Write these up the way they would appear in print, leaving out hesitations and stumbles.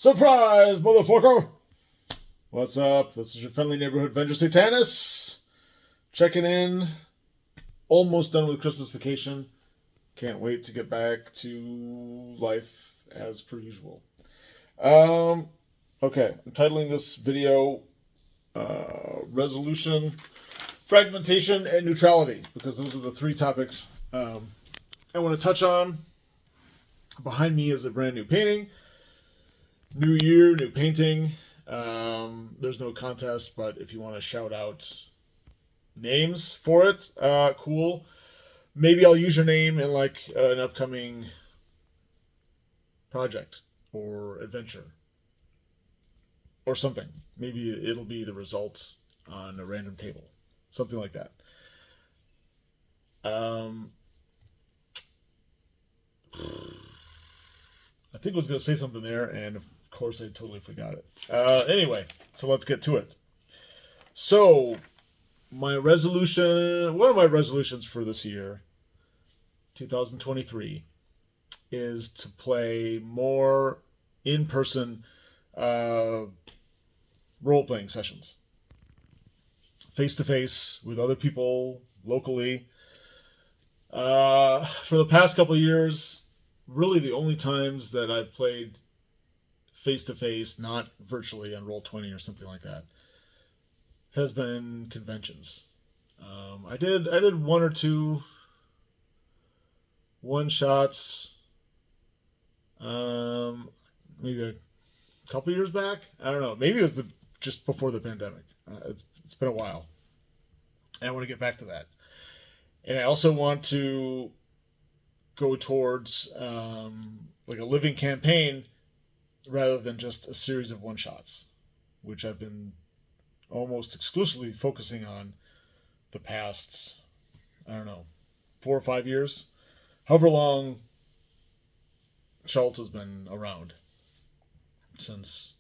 Surprise, motherfucker! What's up? This is your friendly neighborhood Venger Satanis. Checking in. Almost done with Christmas vacation. Can't wait to get back to life as per usual. Okay, I'm titling this video Resolution, Fragmentation, and Neutrality, because those are the three topics I want to touch on. Behind me is a brand new painting. New year, new painting. There's no contest, but if you want to shout out names for it, cool. Maybe I'll use your name in like an upcoming project or adventure or something. Maybe it'll be the result on a random table, something like that. I think I was going to say something there, and of course I totally forgot it. Anyway, so let's get to it. So, one of my resolutions for this year, 2023, is to play more in-person role-playing sessions. Face-to-face with other people, locally. For the past couple of years, really the only times that I've played face-to-face, not virtually on Roll20 or something like that, has been conventions. I did one or two one-shots maybe a couple years back. I don't know. Maybe it was just before the pandemic. It's been a while. And I want to get back to that. And I also want to go towards like a living campaign rather than just a series of one-shots, which I've been almost exclusively focusing on the past, 4 or 5 years. However long Schultz has been around, since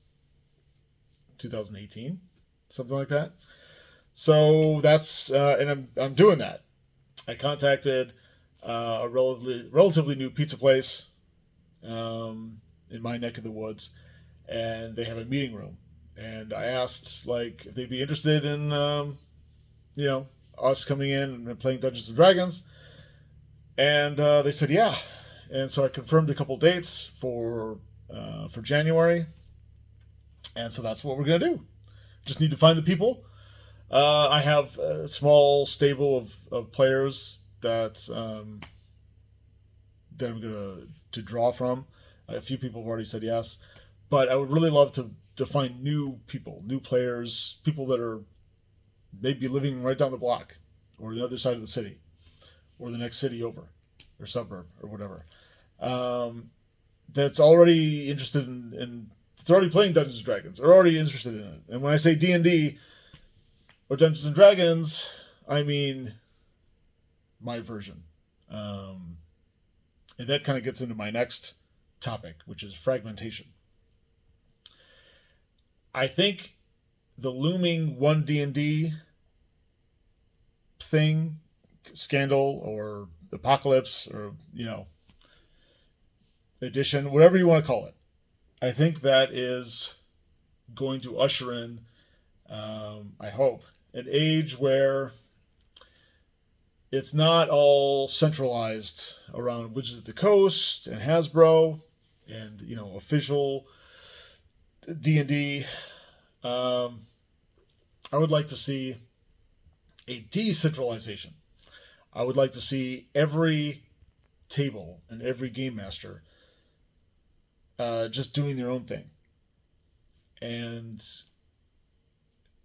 2018, something like that. So that's, and I'm doing that. I contacted a relatively new pizza place in my neck of the woods, and they have a meeting room. And I asked if they'd be interested in us coming in and playing Dungeons and Dragons, and they said yeah. And so I confirmed a couple dates for January, and so that's what we're gonna do. Just need to find the people. I have a small stable of players that I'm going to draw from. A few people have already said yes. But I would really love to find new people, new players, people that are maybe living right down the block or the other side of the city or the next city over or suburb or whatever. That's already interested in it's already playing Dungeons and Dragons or already interested in it. And when I say D&D or Dungeons and Dragons, I mean my version. And that kind of gets into my next topic, which is fragmentation. I think the looming 1D&D thing, scandal or apocalypse or, edition, whatever you want to call it, I think that is going to usher in, I hope, an age where it's not all centralized around Wizards of the Coast and Hasbro and official D&D. I would like to see a decentralization. I would like to see every table and every game master just doing their own thing. And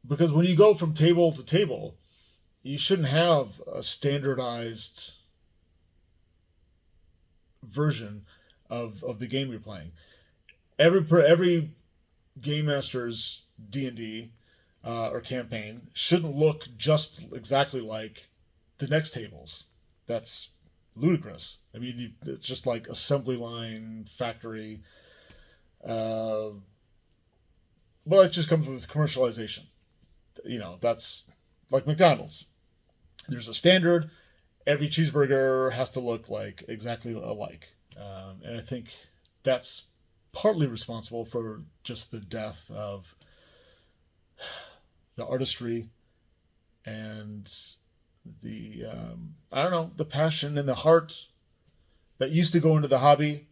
because when you go from table to table, you shouldn't have a standardized version of the game you're playing. Every game master's D&D or campaign shouldn't look just exactly like the next table's. That's ludicrous. I mean, it's just like assembly line, factory. Well, it just comes with commercialization. That's like McDonald's. There's a standard. Every cheeseburger has to look like exactly alike. And I think that's partly responsible for just the death of the artistry and the I don't know, the passion and the heart that used to go into the hobby,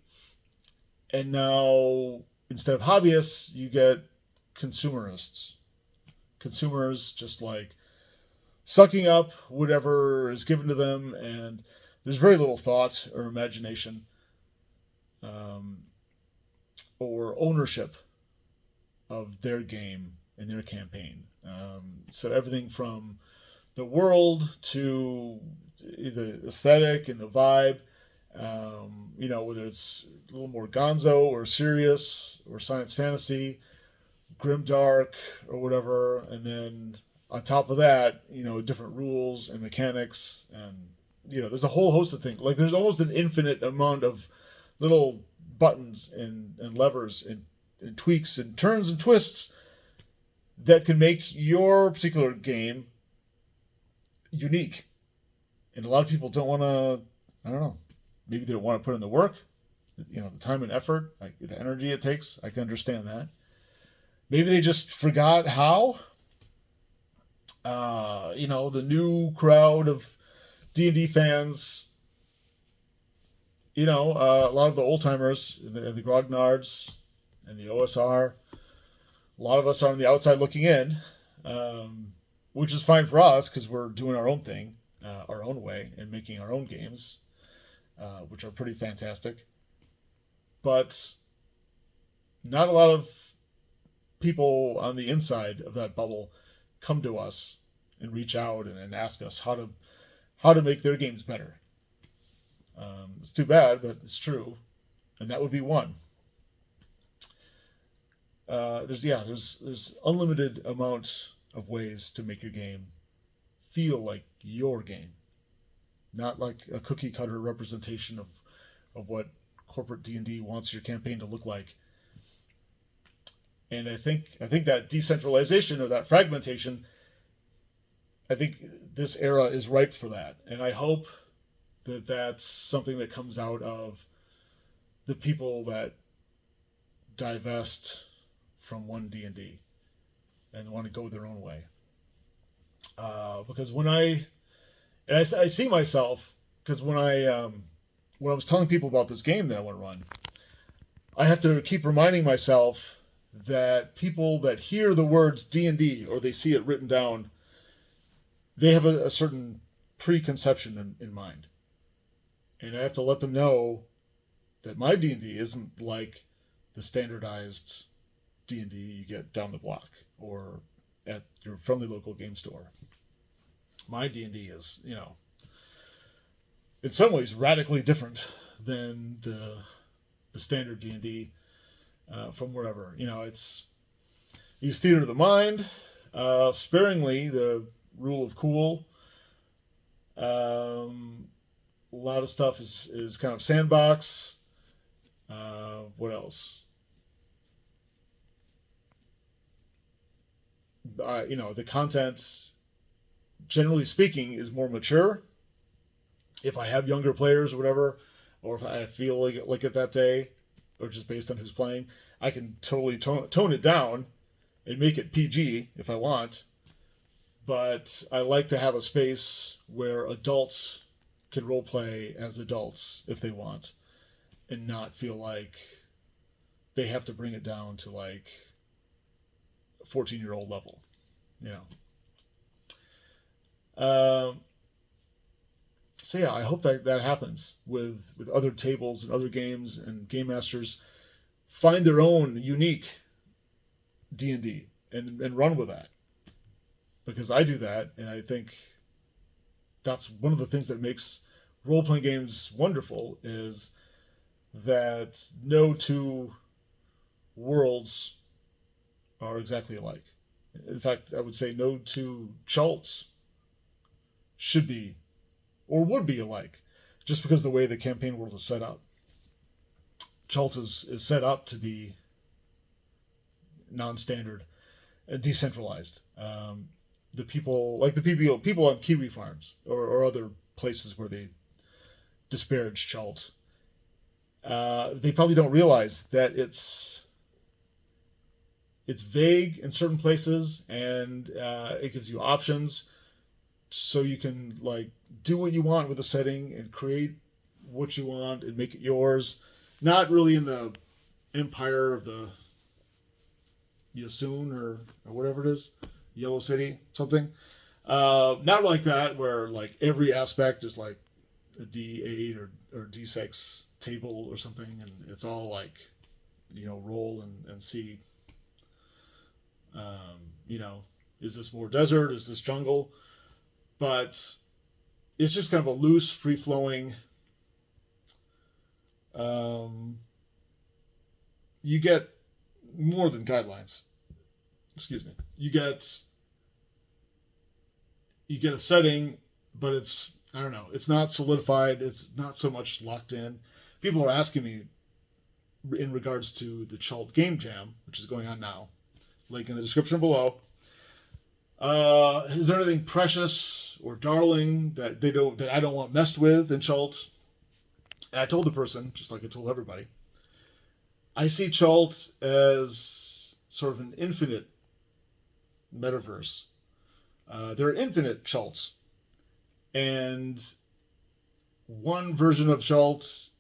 and now instead of hobbyists, you get consumerists. Consumers just like sucking up whatever is given to them, and there's very little thought or imagination um, or ownership of their game and their campaign. So everything from the world to the aesthetic and the vibe, whether it's a little more gonzo or serious or science fantasy, grimdark or whatever, and then on top of that, different rules and mechanics, and there's a whole host of things. Like there's almost an infinite amount of little buttons and levers and tweaks and turns and twists that can make your particular game unique. And a lot of people don't want to, I don't know, maybe they don't want to put in the work, the time and effort, like the energy it takes. I can understand that. Maybe they just forgot how. The new crowd of D&D fans, a lot of the old timers and the grognards and the OSR, a lot of us are on the outside looking in, which is fine for us because we're doing our own thing, our own way, and making our own games, which are pretty fantastic. But not a lot of people on the inside of that bubble come to us and reach out and ask us how to make their games better. It's too bad, but it's true, and that would be one. There's unlimited amount of ways to make your game feel like your game, not like a cookie cutter representation of what corporate D&D wants your campaign to look like. And I think that decentralization or that fragmentation, I think this era is ripe for that. And I hope that that's something that comes out of the people that divest from one D&D and want to go their own way. Because when I see myself, because when I was telling people about this game that I want to run, I have to keep reminding myself that people that hear the words D&D or they see it written down, they have a certain preconception in mind. And I have to let them know that my D&D isn't like the standardized D&D you get down the block or at your friendly local game store. My D&D is, in some ways radically different than the standard D&D from wherever. It's use theater of the mind, sparingly the rule of cool. A lot of stuff is kind of sandbox. What else? The content, generally speaking, is more mature. If I have younger players or whatever, or if I feel like it that day, or just based on who's playing, I can totally tone it down and make it PG if I want. But I like to have a space where adults can role play as adults if they want, and not feel like they have to bring it down to like a 14-year-old level, So yeah, I hope that happens with other tables and other games, and game masters find their own unique D&D and run with that. Because I do that, and I think that's one of the things that makes role-playing games wonderful, is that no two worlds are exactly alike. In fact, I would say no two Chalts should be or would be alike, just because of the way the campaign world is set up. Chalt is set up to be non-standard and decentralized. The people, like the people on Kiwi farms or other places where they disparage Chalt, they probably don't realize that it's vague in certain places, and it gives you options, so you can like do what you want with the setting and create what you want and make it yours. Not really in the empire of the Yasun or whatever it is, Yellow City, something. Not like that, where like every aspect is like a D8 or D6 table or something, and it's all like, roll and see, is this more desert? Is this jungle? But it's just kind of a loose, free flowing. You get more than guidelines. Excuse me. You get a setting, but it's, I don't know, it's not solidified. It's not so much locked in. People are asking me in regards to the Chult Game Jam, which is going on now. Link in the description below. Is there anything precious or darling that I don't want messed with in Chult? And I told the person, just like I told everybody, I see Chult as sort of an infinite metaverse. There are infinite Chults, and one version of Chult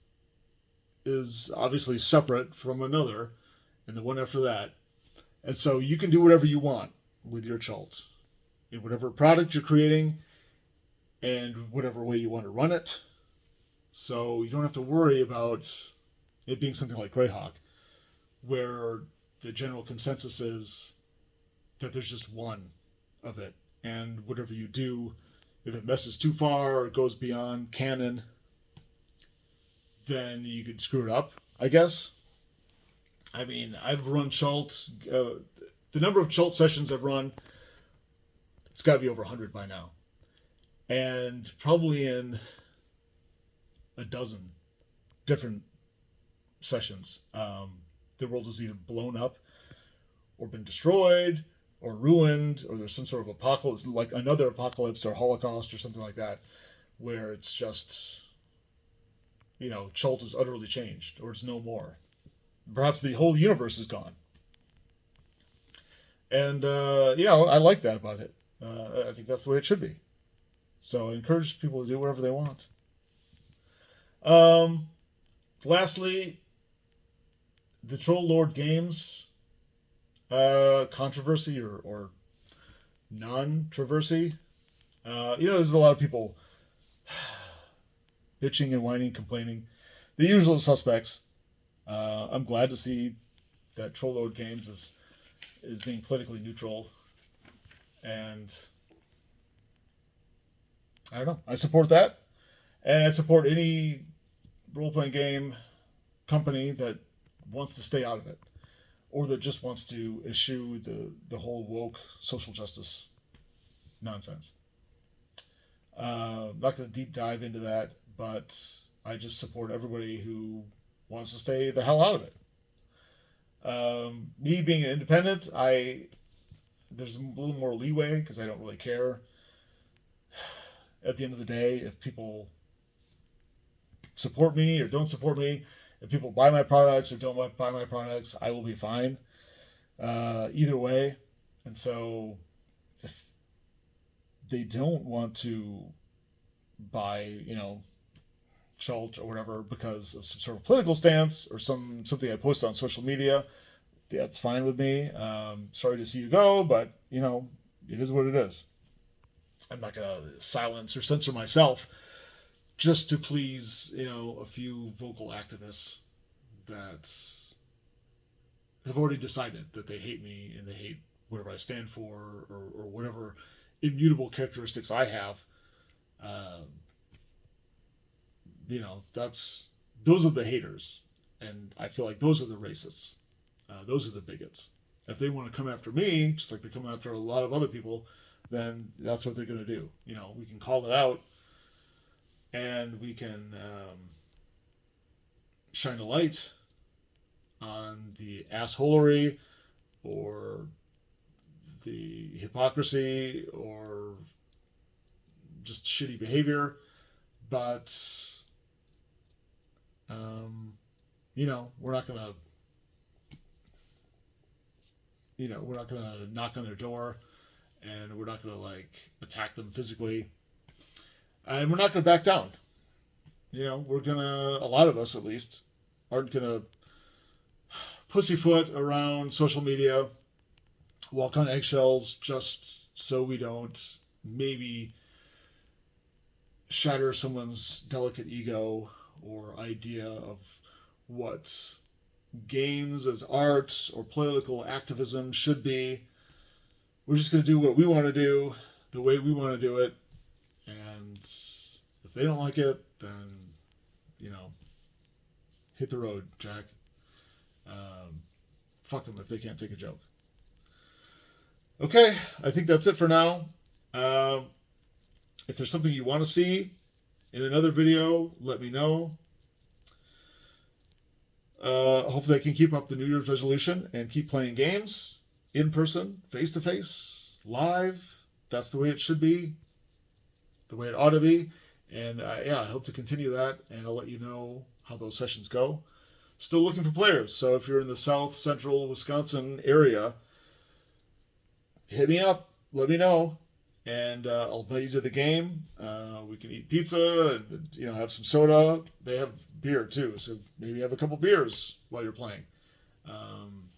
is obviously separate from another, and the one after that. And so you can do whatever you want with your Chult, in whatever product you're creating, and whatever way you want to run it. So you don't have to worry about it being something like Greyhawk, where the general consensus is that there's just one of it. And whatever you do, if it messes too far or goes beyond canon, then you could screw it up, I guess. I mean, I've run Chult. The number of Chult sessions I've run, it's got to be over 100 by now. And probably in a dozen different sessions, the world has either blown up or been destroyed or ruined, or there's some sort of apocalypse, like another apocalypse or Holocaust or something like that, where it's just, Chult is utterly changed, or it's no more. Perhaps the whole universe is gone. And, I like that about it. I think that's the way it should be. So I encourage people to do whatever they want. Lastly, the Troll Lord Games controversy or non-traversy. There's a lot of people bitching and whining, complaining. The usual suspects. I'm glad to see that Troll Lord Games is being politically neutral, and I don't know. I support that, and I support any role-playing game company that wants to stay out of it, or that just wants to eschew the whole woke social justice nonsense. I'm not going to deep dive into that, but I just support everybody who wants to stay the hell out of it. Me being an independent, there's a little more leeway because I don't really care. At the end of the day, if people support me or don't support me, if people buy my products or don't buy my products, I will be fine. Either way. And so if they don't want to buy, Chult or whatever because of some sort of political stance or something I posted on social media, that's fine with me. Sorry to see you go, but, it is what it is. I'm not going to silence or censor myself just to please, a few vocal activists that have already decided that they hate me and they hate whatever I stand for or whatever immutable characteristics I have. Those are the haters, and I feel like those are the racists. Those are the bigots. If they want to come after me, just like they come after a lot of other people, then that's what they're going to do. We can call it out, and we can shine a light on the assholery or the hypocrisy or just shitty behavior, but we're not gonna, we're not gonna knock on their door, and we're not gonna like attack them physically, and we're not gonna back down. We're gonna, a lot of us at least, aren't gonna pussyfoot around social media, walk on eggshells just so we don't maybe shatter someone's delicate ego or idea of what games as art or political activism should be. We're just going to do what we want to do, the way we want to do it, and if they don't like it, then, hit the road, Jack. Fuck them if they can't take a joke. Okay, I think that's it for now. If there's something you want to see in another video, let me know. Hopefully I can keep up the New Year's resolution and keep playing games in person, face-to-face, live. That's the way it should be, the way it ought to be. And I hope to continue that, and I'll let you know how those sessions go. Still looking for players, so if you're in the south central Wisconsin area, hit me up, let me know, and I'll invite you to the game. We can eat pizza and have some soda. They have beer too, so maybe have a couple beers while you're playing. And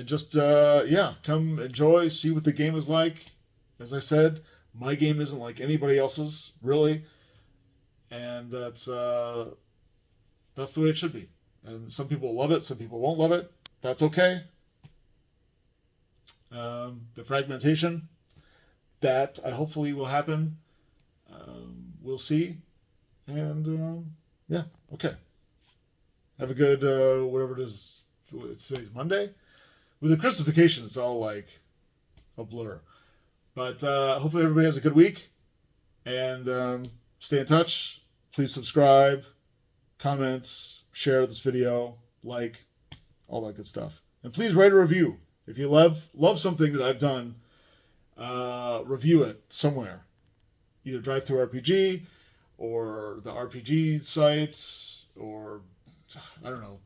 just come enjoy, see what the game is like. As I said, my game isn't like anybody else's, really, and that's the way it should be. And some people love it, some people won't love it. That's okay. The fragmentation, that hopefully will happen. We'll see. And okay. Have a good whatever it is. Today's Monday. With the Christification, it's all like a blur. But hopefully everybody has a good week. And stay in touch. Please subscribe, comment, share this video, like, all that good stuff. And please write a review. If you love something that I've done, review it somewhere. Either DriveThruRPG or the RPG sites, or I don't know.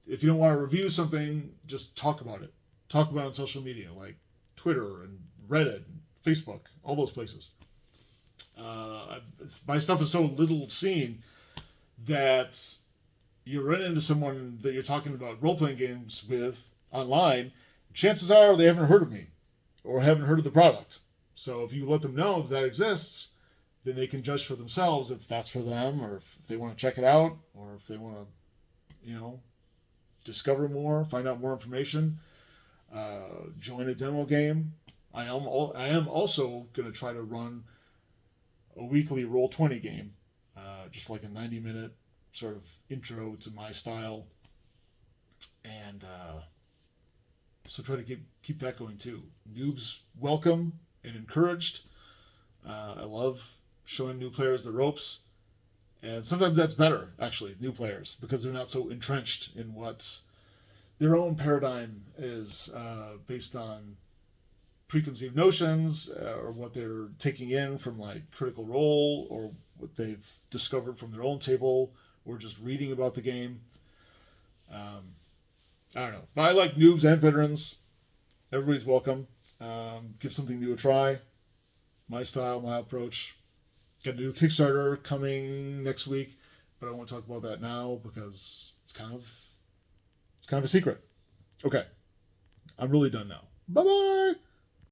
If you don't want to review something, just talk about it. Talk about it on social media, like Twitter and Reddit and Facebook, all those places. My stuff is so little seen that you run into someone that you're talking about role-playing games with online, chances are they haven't heard of me or haven't heard of the product. So if you let them know that exists, then they can judge for themselves if that's for them, or if they want to check it out, or if they want to, discover more, find out more information, join a demo game. I am also going to try to run a weekly Roll20 game, just like a 90-minute sort of intro to my style, and so try to keep that going too. Noobs welcome and encouraged. I love showing new players the ropes, and sometimes that's better, actually, new players, because they're not so entrenched in what their own paradigm is, based on preconceived notions, or what they're taking in from like Critical Role, or what they've discovered from their own table, or just reading about the game. I don't know. But I like noobs and veterans. Everybody's welcome. Give something new a try. My style, my approach. Got a new Kickstarter coming next week, but I won't talk about that now because it's kind of a secret. Okay. I'm really done now. Bye-bye!